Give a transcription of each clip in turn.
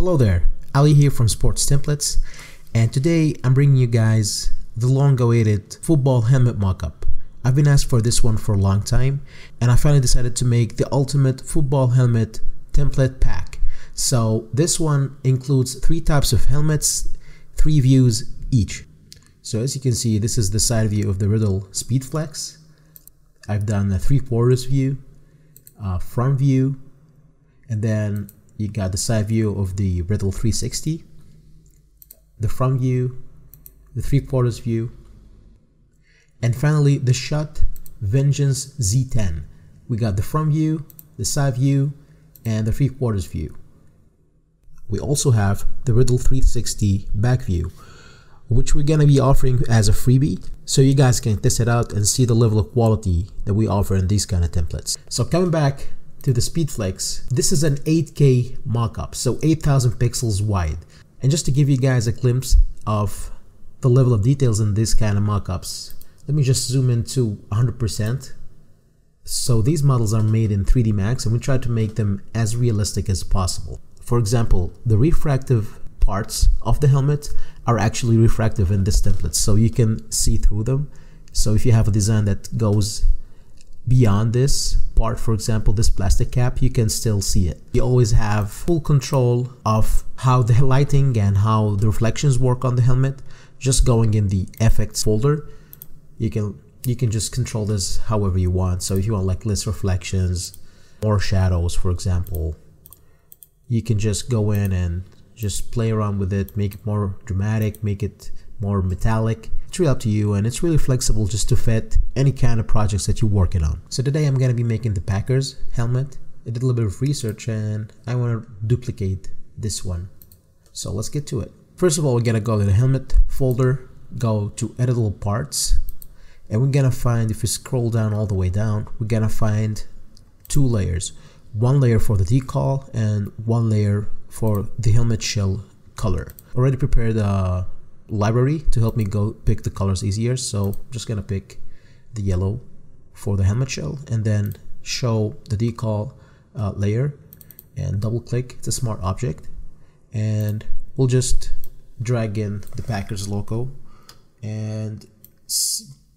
Hello there, Ali here from Sports Templates, and today I'm bringing you guys the long-awaited football helmet mockup. I've been asked for this one for a long time, and I finally decided to make the ultimate football helmet template pack. So this one includes 3 types of helmets, 3 views each. So as you can see, this is the side view of the Riddle Speedflex. I've done a 3/4 view, front view, and then you got the side view of the Riddle 360, the front view, the 3/4 view, and finally the Shot Vengeance Z10. We got the front view, the side view, and the 3/4 view. We also have the Riddle 360 back view, which we're gonna be offering as a freebie, so you guys can test it out and see the level of quality that we offer in these kind of templates. So coming back to the Speedflex, this is an 8K mockup, so 8,000 pixels wide. And just to give you guys a glimpse of the level of details in this kind of mockups, let me just zoom into 100%. So these models are made in 3D Max, and we try to make them as realistic as possible. For example, the refractive parts of the helmet are actually refractive in this template, so you can see through them. So if you have a design that goes beyond this part, for example this plastic cap, you can still see it. You always have full control of how the lighting and how the reflections work on the helmet. Just going in the effects folder, you can just control this however you want. So if you want like less reflections, more shadows for example, you can just go in and just play around with it, make it more dramatic, make it more metallic. It's really up to you, and it's really flexible just to fit any kind of projects that you're working on. So today I'm going to be making the Packers helmet. I did a little bit of research and I want to duplicate this one. So let's get to it. First of all, we're going to go to the helmet folder, go to editable parts, and we're going to find, if we scroll down all the way down, we're going to find 2 layers. 1 layer for the decal and 1 layer for the helmet shell color. Already prepared a library to help me go pick the colors easier, so I'm just gonna pick the yellow for the helmet shell and then show the decal layer and double click. It's a smart object, and we'll just drag in the Packers logo and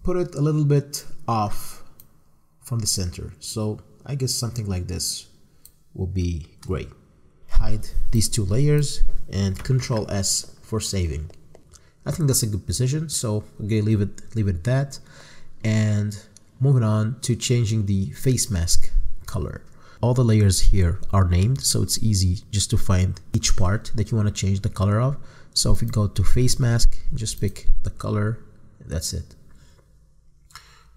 put it a little bit off from the center. So I guess something like this will be great. Hide these 2 layers and Control S for saving. I think that's a good position, so okay, leave it at that. And moving on to changing the face mask color. All the layers here are named, so it's easy just to find each part that you want to change the color of. So if you go to face mask, just pick the color, and that's it.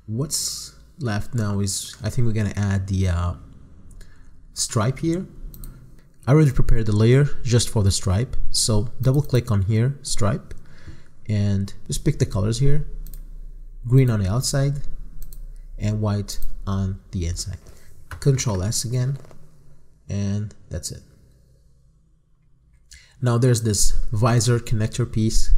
What's left now is, I think we're gonna add the stripe here. I already prepared the layer just for the stripe, so double click on here, stripe, and just pick the colors here. Green on the outside and white on the inside. Control S again, and that's it. Now there's this visor connector piece.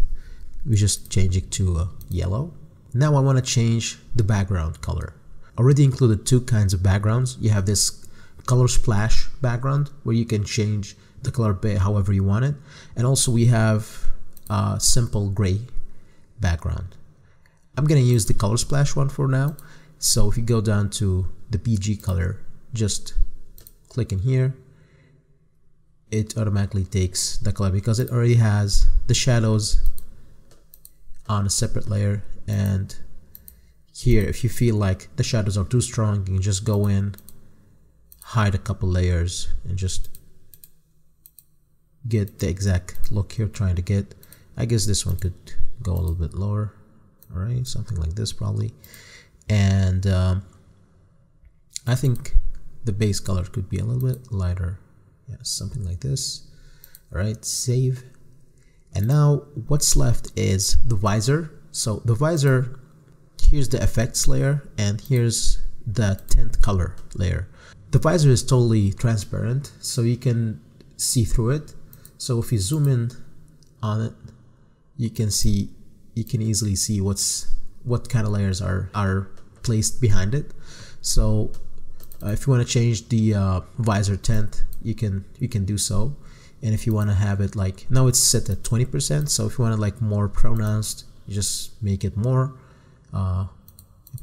We just change it to yellow. Now I want to change the background color. Already included 2 kinds of backgrounds. You have this color splash background where you can change the color however you want it, and also we have a simple gray background. I'm gonna use the color splash one for now. So if you go down to the PG color, just click in here, it automatically takes the color because it already has the shadows on a separate layer. And here, if you feel like the shadows are too strong, you can just go in, hide a couple layers, and just get the exact look you're trying to get. I guess this one could go a little bit lower. All right, something like this probably. And I think the base color could be a little bit lighter. Yeah, something like this. All right, save. And now what's left is the visor. So the visor, here's the effects layer, and here's the tint color layer. The visor is totally transparent, so you can see through it. So if you zoom in on it, you can easily see what kind of layers are placed behind it. So if you want to change the visor tint, you can do so. And if you want to have it like, now it's set at 20%, so if you want it like more pronounced, you just make it more.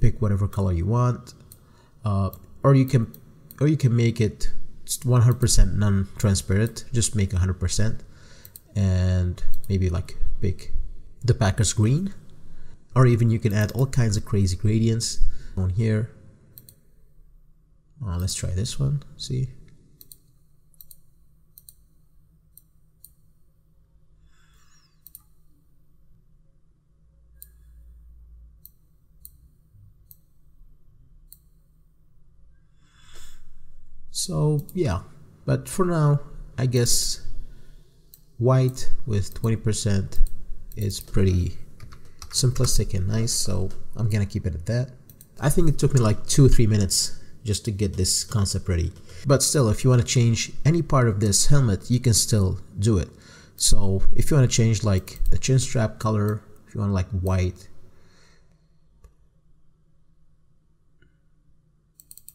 Pick whatever color you want, or you can make it 100% non-transparent. Just make 100%, and maybe like pick the Packers green, or even you can add all kinds of crazy gradients on here. Let's try this one. See. So yeah, but for now, I guess white with 20% is pretty simplistic and nice, so I'm gonna keep it at that. I think it took me like 2 or 3 minutes just to get this concept ready. But still, if you want to change any part of this helmet, you can still do it. So if you want to change like the chin strap color, if you want like white,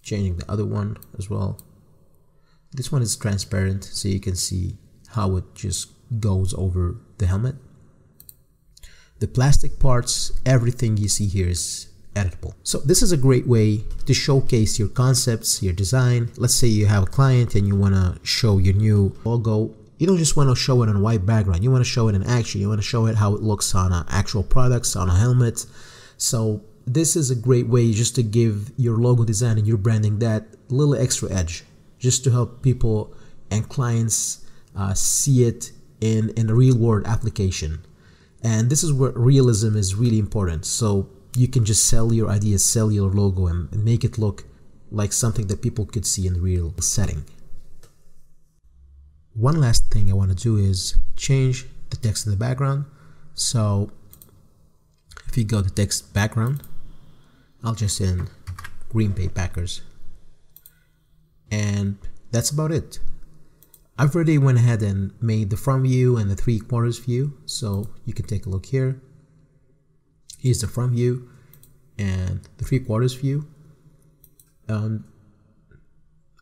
changing the other one as well. This one is transparent, so you can see how it just goes over the helmet. The plastic parts, everything you see here is editable. So this is a great way to showcase your concepts, your design. Let's say you have a client and you want to show your new logo. You don't just want to show it on a white background. You want to show it in action. You want to show it how it looks on actual products, on a helmet. So this is a great way just to give your logo design and your branding that little extra edge, just to help people and clients see it in a real world application. And this is where realism is really important. So you can just sell your ideas, sell your logo, and make it look like something that people could see in the real setting. One last thing I want to do is change the text in the background. So if you go to text background, I'll just in Green Bay Packers. And that's about it. I've already went ahead and made the front view and the 3/4 view, so you can take a look here. Here's the front view and the 3/4 view.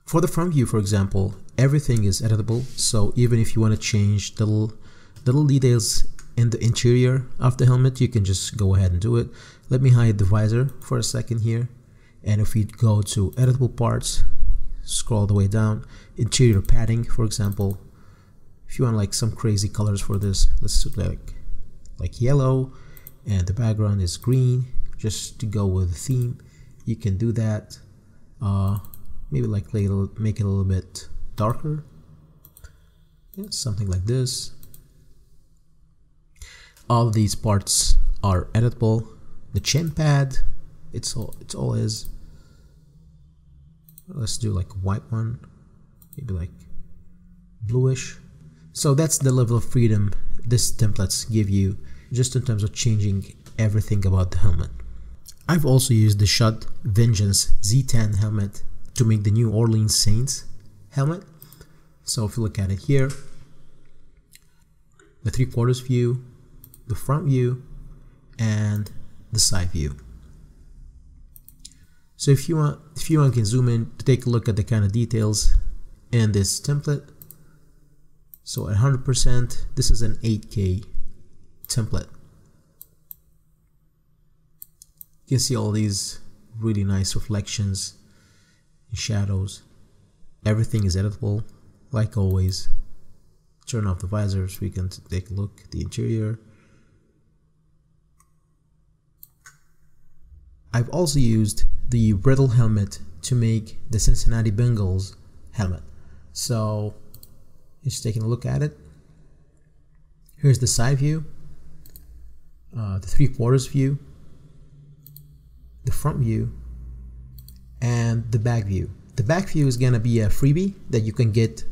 For the front view, for example, everything is editable, so even if you want to change the little details in the interior of the helmet, you can just go ahead and do it. Let me hide the visor for a second here, and if we go to editable parts, scroll the way down, interior padding, for example, if you want like some crazy colors for this, let's do like yellow, and the background is green, just to go with the theme. You can do that. Maybe like make it a little bit darker, yeah, something like this. All of these parts are editable. The chin pad, it's all is. Let's do like a white one, maybe like bluish. So that's the level of freedom this templates give you, just in terms of changing everything about the helmet. I've also used the Shot Vengeance Z10 helmet to make the New Orleans Saints helmet. So if you look at it here, the 3/4 view, the front view, and the side view. So if you want, you can zoom in to take a look at the kind of details in this template. So at 100%, this is an 8K template. You can see all these really nice reflections and shadows. Everything is editable, like always. Turn off the visor so we can take a look at the interior. I've also used the Riddle helmet to make the Cincinnati Bengals helmet. So just taking a look at it. Here's the side view, the 3/4 view, the front view, and the back view. The back view is gonna be a freebie that you can get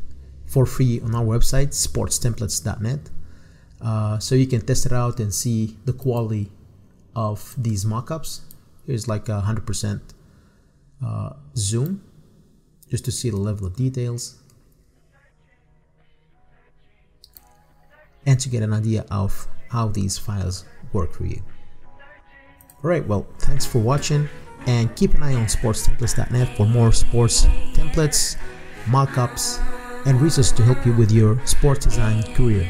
for free on our website, sportstemplates.net. So you can test it out and see the quality of these mockups. Here's like 100% zoom, just to see the level of details and to get an idea of how these files work for you. Alright, well, thanks for watching, and keep an eye on sportstemplates.net for more sports templates, mockups, and resources to help you with your sport design career.